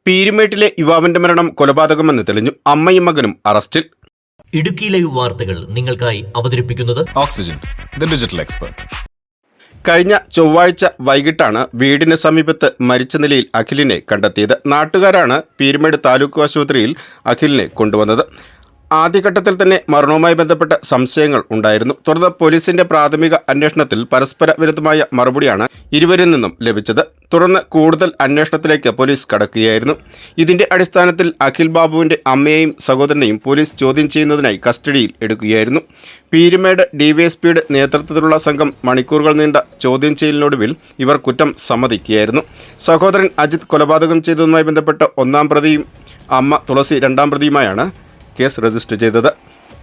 പീരുമേട്ടിലെ യുവാവിന്റെ മരണം കൊലപാതകമെന്ന് തെളിഞ്ഞു. അമ്മയും മകനും അറസ്റ്റിൽ. ഇടുക്കി ലൈവ് വാർത്തകൾ നിങ്ങൾക്കായി അവതരിപ്പിക്കുന്നത് ഓക്സിജൻ, ദി ഡിജിറ്റൽ എക്സ്പെർട്ട്. കഴിഞ്ഞ ചൊവ്വാഴ്ച വൈകിട്ടാണ് വീടിന് സമീപത്ത് മരിച്ച നിലയിൽ അഖിലിനെ കണ്ടെത്തിയത്. നാട്ടുകാരാണ് പീരുമേട് താലൂക്ക് ആശുപത്രിയിൽ അഖിലിനെ കൊണ്ടുവന്നത്. ആദ്യഘട്ടത്തിൽ തന്നെ മരണവുമായി ബന്ധപ്പെട്ട സംശയങ്ങൾ ഉണ്ടായിരുന്നു. തുടർന്ന് പോലീസിന്റെ പ്രാഥമിക അന്വേഷണത്തിൽ പരസ്പര വിരുദ്ധമായ മറുപടിയാണ് ഇരുവരിൽ നിന്നും ലഭിച്ചത്. തുടർന്ന് കൂടുതൽ അന്വേഷണത്തിലേക്ക് പോലീസ് കടക്കുകയായിരുന്നു. ഇതിന്റെ അടിസ്ഥാനത്തിൽ അഖിൽ ബാബുവിന്റെ അമ്മയെയും സഹോദരനെയും പോലീസ് ചോദ്യം ചെയ്യുന്നതിനായി കസ്റ്റഡിയിൽ എടുക്കുകയായിരുന്നു. പീരുമേട് ഡിവൈഎസ്പിയുടെ നേതൃത്വത്തിലുള്ള സംഘം മണിക്കൂറുകൾ നീണ്ട ചോദ്യം ചെയ്യലിനൊടുവിൽ ഇവർ കുറ്റം സമ്മതിക്കുകയായിരുന്നു. സഹോദരൻ അജിത് കൊലപാതകം ചെയ്തതുമായി ബന്ധപ്പെട്ട് 1-ാം പ്രതിയും അമ്മ തുളസി 2-ാം പ്രതിയുമായാണ് കേസ് രജിസ്റ്റർ ചെയ്തത്.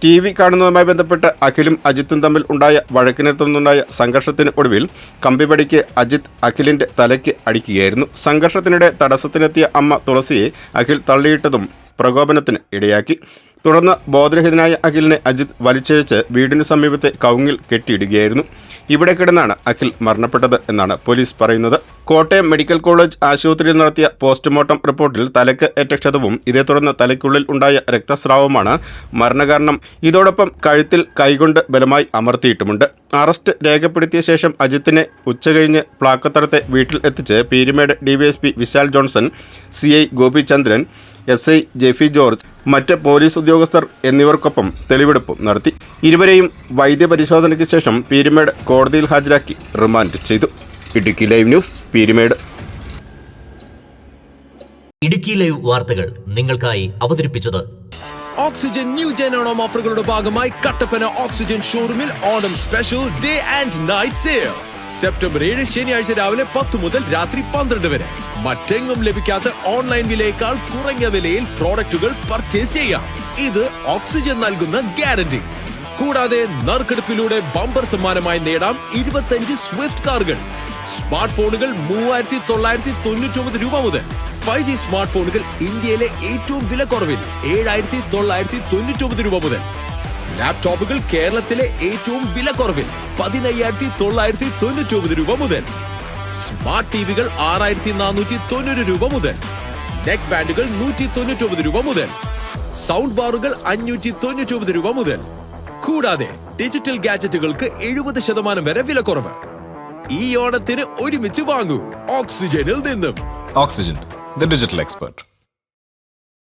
TV കാണുന്നതുമായി ബന്ധപ്പെട്ട് അഖിലും അജിത്തും തമ്മിൽ ഉണ്ടായ വഴക്കിനെ തുടർന്നുണ്ടായ സംഘർഷത്തിന് ഒടുവിൽ കമ്പിപടിക്ക് അജിത്ത് അഖിലിന്റെ തലയ്ക്ക് അടിക്കുകയായിരുന്നു. സംഘർഷത്തിനിടെ തടസ്സത്തിനെത്തിയ അമ്മ തുളസിയെ അഖിൽ തള്ളിയിട്ടതും പ്രകോപനത്തിന് ഇടയാക്കി. തുടർന്ന് ബോധരഹിതനായ അഖിലിനെ അജിത്ത് വലിച്ചിഴച്ച് വീടിന് സമീപത്തെ കവുങ്ങിൽ കെട്ടിയിടുകയായിരുന്നു. ഇവിടെ കിടന്നാണ് അഖിൽ മരണപ്പെട്ടത് എന്നാണ് പോലീസ് പറയുന്നത്. കോട്ടയം മെഡിക്കൽ കോളേജ് ആശുപത്രിയിൽ നടത്തിയ പോസ്റ്റ്മോർട്ടം റിപ്പോർട്ടിൽ തലയ്ക്ക് ഏറ്റ ക്ഷതവും ഇതേ തുടർന്ന് തലയ്ക്കുള്ളിൽ ഉണ്ടായ രക്തസ്രാവമാണ് മരണകാരണം. ഇതോടൊപ്പം കഴുത്തിൽ കൈകൊണ്ട് ബലമായി അമർത്തിയിട്ടുമുണ്ട്. അറസ്റ്റ് രേഖപ്പെടുത്തിയ ശേഷം അജിത്തിനെ ഉച്ചകഴിഞ്ഞ് പ്ലാക്കത്തറത്തെ വീട്ടിൽ എത്തിച്ച് Peermade DYSP Vishal Johnson, CI Gopichandran, SI Jeffy George, മറ്റ് പോലീസ് ഉദ്യോഗസ്ഥർ എന്നിവർക്കൊപ്പം തെളിവെടുപ്പും നടത്തി. ഇരുവരെയും വൈദ്യപരിശോധനയ്ക്ക് ശേഷം പീരുമേട് കോടതിയിൽ ഹാജരാക്കി റിമാൻഡ് ചെയ്തു. Idukki live news, Peermade. Idukki live വാർത്തകൾ നിങ്ങൾക്കായി അവതരിപ്പിച്ചത് ഓക്സിജൻ ന്യൂ ജെൻ ഓണം ഓഫറുകളുടെ ഭാഗമായി കട്ടപ്പന ഓക്സിജൻ ഷോറൂമിൽ Onam special day and night sale. September 7 ശനിയാഴ്ച രാവിലെ 10 മുതൽ രാത്രി 12 വരെ. മറ്റെങ്ങും ലഭിക്കാത്ത ഓൺലൈൻ വിലയേക്കാൾ കുറഞ്ഞ വിലയിൽ പ്രോഡക്റ്റുകൾ പർച്ചേസ് ചെയ്യാം. ഇത് ഓക്സിജൻ നൽകുന്ന ഗ്യാരണ്ടി. കൂടാതെ നറുക്കെടുപ്പിലൂടെ ബമ്പർ സമ്മാനമായി നേടാം 25 സ്വിഫ്റ്റ് കാറുകൾ. സ്മാർട്ട് ഫോണുകൾ 3999 രൂപ മുതൽ. 5G സ്മാർട്ട് ഫോണുകൾ ഇന്ത്യയിലെ ഏറ്റവും വിലക്കുറവിൽ 7999 രൂപ മുതൽ. ലാപ്ടോപ്പുകൾ കേരളത്തിലെ ഏറ്റവും വിലക്കുറവിൽ 15999 രൂപ മുതൽ. സ്മാർട്ട് ടിവികൾ 6490 രൂപ മുതൽ. നെക്ക് ബാൻഡുകൾ 199 രൂപ മുതൽ. സൗണ്ട് ബാറുകൾ 599 രൂപ മുതൽ. കൂടാതെ ഡിജിറ്റൽ ഗാഡ്ജറ്റുകൾക്ക് 70% വരെ വിലക്കുറവ്. ഈ ഓണത്തിന് ഒരുമിച്ച് വാങ്ങൂ ഓക്സിജനിൽ നിന്നും. Oxygen, the digital expert.